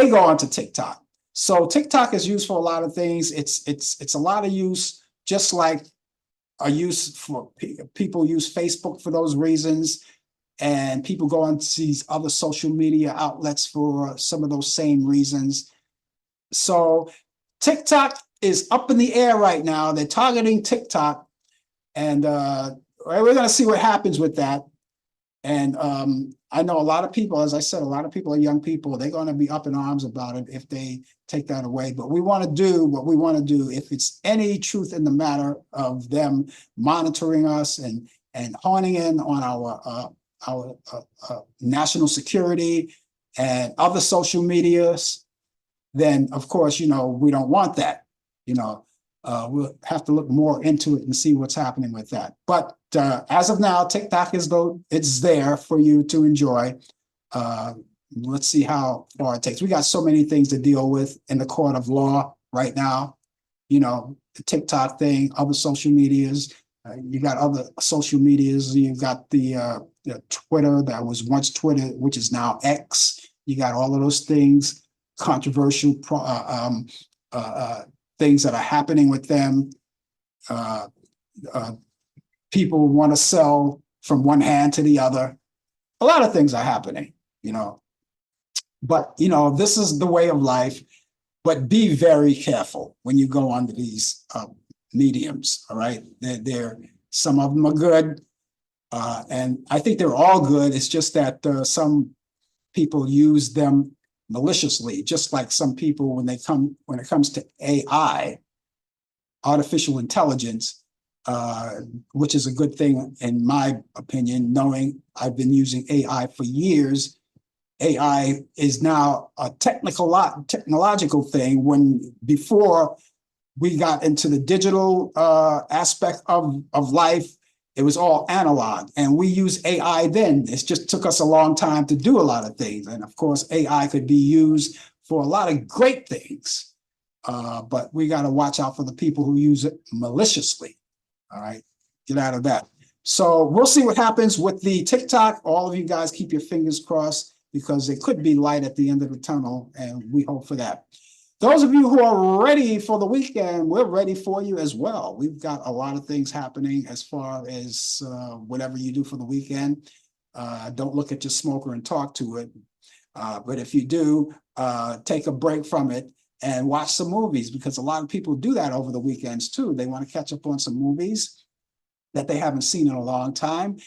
go onto TikTok. So TikTok is used for a lot of things. It's a lot of use, just like a use for people use Facebook for those reasons. And people go on to these other social media outlets for some of those same reasons. So TikTok is up in the air right now. They're targeting TikTok, and we're going to see what happens with that. And I know a lot of people, as I said, a lot of people are young people. They're going to be up in arms about it if they take that away. But we want to do what we want to do. If it's any truth in the matter of them monitoring us and honing in on our national security and other social medias, then of course, you know, we don't want that. You know, we'll have to look more into it and see what's happening with that. But as of now, TikTok is though it's there for you to enjoy. Let's see how far it takes. We got so many things to deal with in the court of law right now. You know, the TikTok thing, other social medias. You got other social medias. You've got the Twitter that was once Twitter, which is now X. You got all of those things, controversial things that are happening with them. People want to sell from one hand to the other. A lot of things are happening, you know. But, you know, this is the way of life. But be very careful when you go onto these mediums, all right? Some of them are good, and I think they're all good. It's just that some people use them maliciously, just like some people when it comes to AI, artificial intelligence, which is a good thing in my opinion, knowing I've been using AI for years. AI is now a technological thing, when before we got into the digital aspect of life, it was all analog, and we used AI then. It just took us a long time to do a lot of things. And of course, AI could be used for a lot of great things, but we got to watch out for the people who use it maliciously. All right, get out of that. So we'll see what happens with the TikTok. All of you guys keep your fingers crossed, because it could be light at the end of the tunnel, and we hope for that. Those of you who are ready for the weekend, we're ready for you as well. We've got a lot of things happening as far as whatever you do for the weekend. Don't look at your smoker and talk to it. But if you do, take a break from it and watch some movies, because a lot of people do that over the weekends too. They want to catch up on some movies that they haven't seen in a long time.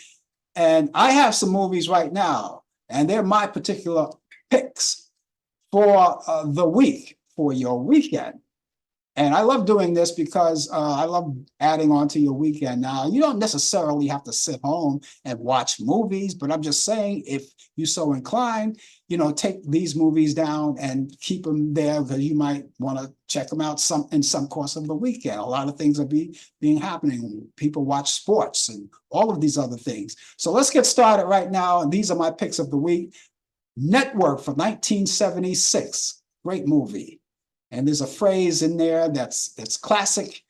And I have some movies right now, and they're my particular picks for the week, for your weekend. And I love doing this because I love adding on to your weekend. Now, you don't necessarily have to sit home and watch movies, but I'm just saying, if you so inclined, take these movies down and keep them there, because you might want to check them out in some course of the weekend. A lot of things are being happening. People watch sports and all of these other things. So let's get started right now. And these are my picks of the week. Network from 1976, great movie. And there's a phrase in there that's classic,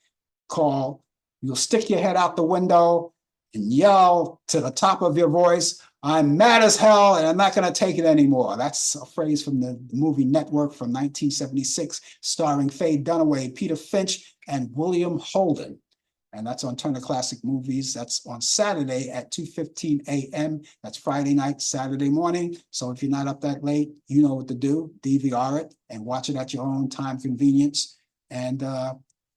called, "You'll stick your head out the window and yell to the top of your voice, 'I'm mad as hell and I'm not going to take it anymore.'" That's a phrase from the movie Network from 1976, starring Faye Dunaway, Peter Finch, and William Holden. And that's on Turner Classic Movies. That's on Saturday at 2:15 a.m. That's Friday night, Saturday morning. So if you're not up that late, you know what to do. DVR it and watch it at your own time convenience. And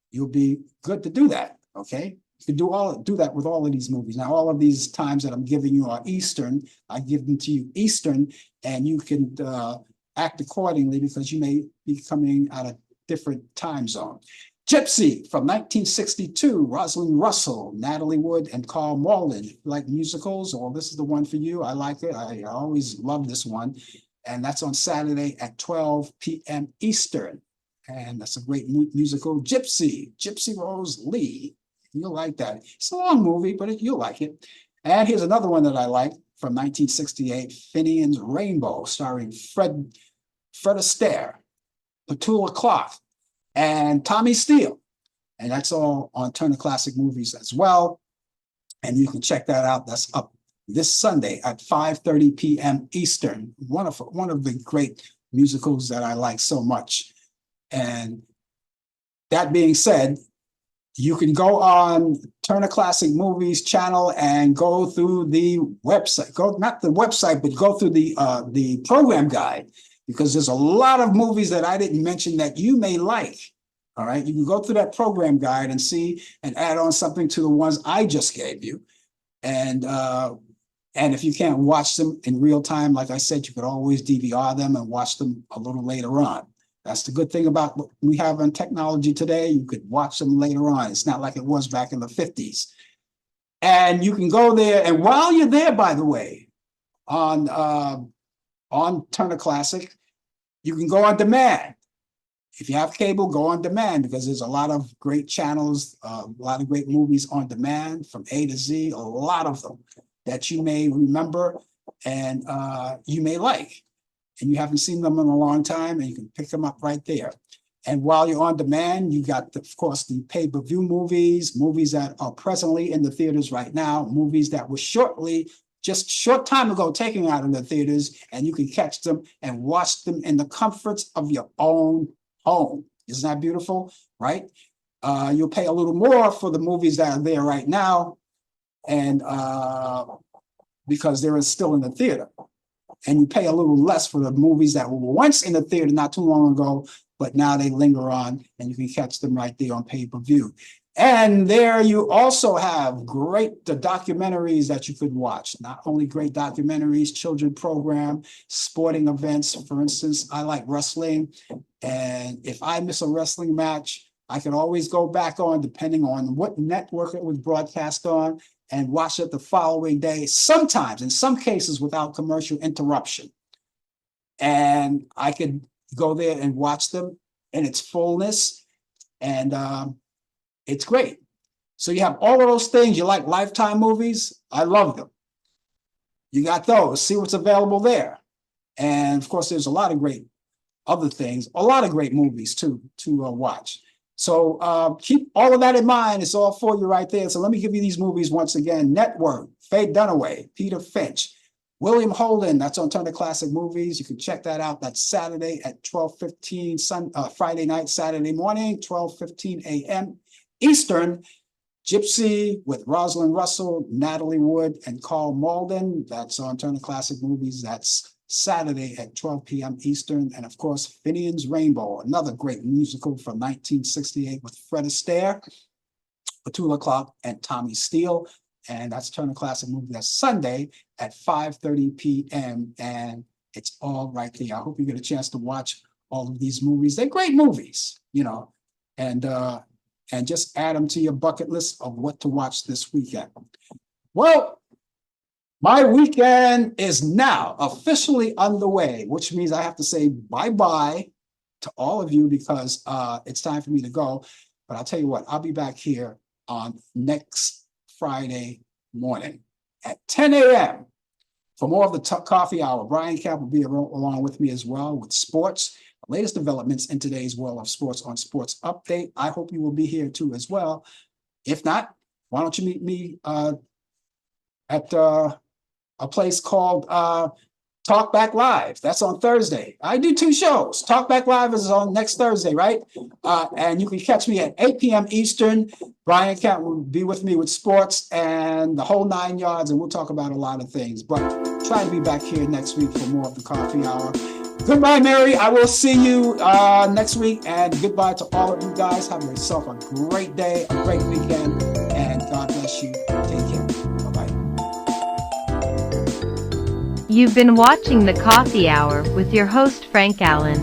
you'll be good to do that, okay? You can do that with all of these movies. Now, all of these times that I'm giving you are Eastern. I give them to you Eastern, and you can act accordingly, because you may be coming out of different time zone. Gypsy from 1962, Rosalind Russell, Natalie Wood, and Carl Malden. If you like musicals, well, this is the one for you. I like it. I always love this one. And that's on Saturday at 12 p.m. Eastern. And that's a great musical. Gypsy Rose Lee. You'll like that. It's a long movie, but you'll like it. And here's another one that I like from 1968, Finian's Rainbow, starring Fred Astaire, Petula Clark, and Tommy Steele. And that's all on Turner Classic Movies as well. And you can check that out. That's up this Sunday at 5:30 p.m. Eastern. One of the great musicals that I like so much. And that being said, you can go on Turner Classic Movies channel and go through the website. Not the website, but go through the program guide, because there's a lot of movies that I didn't mention that you may like. All right, you can go through that program guide and see and add on something to the ones I just gave you. And if you can't watch them in real time, like I said, you could always DVR them and watch them a little later on. That's the good thing about what we have in technology today. You could watch them later on. It's not like it was back in the 50s. And you can go there, and while you're there, by the way, on Turner Classic, you can go on demand. If you have cable, go on demand, because there's a lot of great channels, a lot of great movies on demand from A to Z, a lot of them that you may remember and you may like. And you haven't seen them in a long time, and you can pick them up right there. And while you're on demand, you got, of course, the pay-per-view movies that are presently in the theaters right now, movies that were just short time ago taken out of the theaters, and you can catch them and watch them in the comforts of your own home. Isn't that beautiful, right? You'll pay a little more for the movies that are there right now, and because they're still in the theater. And you pay a little less for the movies that were once in the theater not too long ago, but now they linger on, and you can catch them right there on pay-per-view. And there you also have great documentaries that you could watch. Not only great documentaries, children program, sporting events. For instance, I like wrestling. And if I miss a wrestling match, I can always go back on, depending on what network it was broadcast on, and watch it the following day, sometimes, in some cases, without commercial interruption. And I could go there and watch them in its fullness. And it's great. So you have all of those things. You like Lifetime movies? I love them. You got those. See what's available there. And of course, there's a lot of great other things, a lot of great movies to watch. So keep all of that in mind. It's all for you right there. So let me give you these movies once again. Network, Faye Dunaway, Peter Finch, William Holden. That's on Turner Classic Movies. You can check that out. That's Saturday at 12:15, Friday night, Saturday morning, 12:15 a.m. Eastern. Gypsy with Rosalind Russell, Natalie Wood, and Carl Malden. That's on Turner Classic Movies. That's Saturday at 12 p.m. Eastern. And of course, Finian's Rainbow, another great musical from 1968 with Fred Astaire, Petula Clark, and Tommy Steele. And that's Turner Classic Movie. That's Sunday at 5:30 p.m. And it's all right there. I hope you get a chance to watch all of these movies. They're great movies, and just add them to your bucket list of what to watch this weekend. Well, my weekend is now officially underway, which means I have to say bye-bye to all of you because it's time for me to go. But I'll tell you what, I'll be back here on next Friday morning at 10 a.m. for more of the Coffee Hour. Brian Camp will be along with me as well with sports, the latest developments in today's world of sports on Sports Update. I hope you will be here too as well. If not, why don't you meet me at a place called Talk Back Live. That's on Thursday. I do 2 shows. Talk Back Live is on next Thursday, right? And you can catch me at 8 p.m. Eastern. Brian Camp will be with me with sports and the whole 9 yards, and we'll talk about a lot of things. But try to be back here next week for more of the Coffee Hour. Goodbye, Mary. I will see you next week, and goodbye to all of you guys. Have yourself a great day, a great weekend, and God bless you. Take care. Bye-bye. You've been watching the Coffee Hour with your host Frank Allan.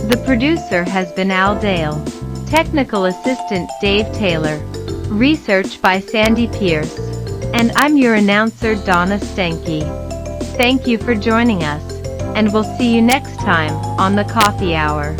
The producer has been Al Dale. Technical assistant Dave Taylor. Research by Sandy Pierce. And I'm your announcer Donna Stenke. Thank you for joining us, and we'll see you next time on the Coffee Hour.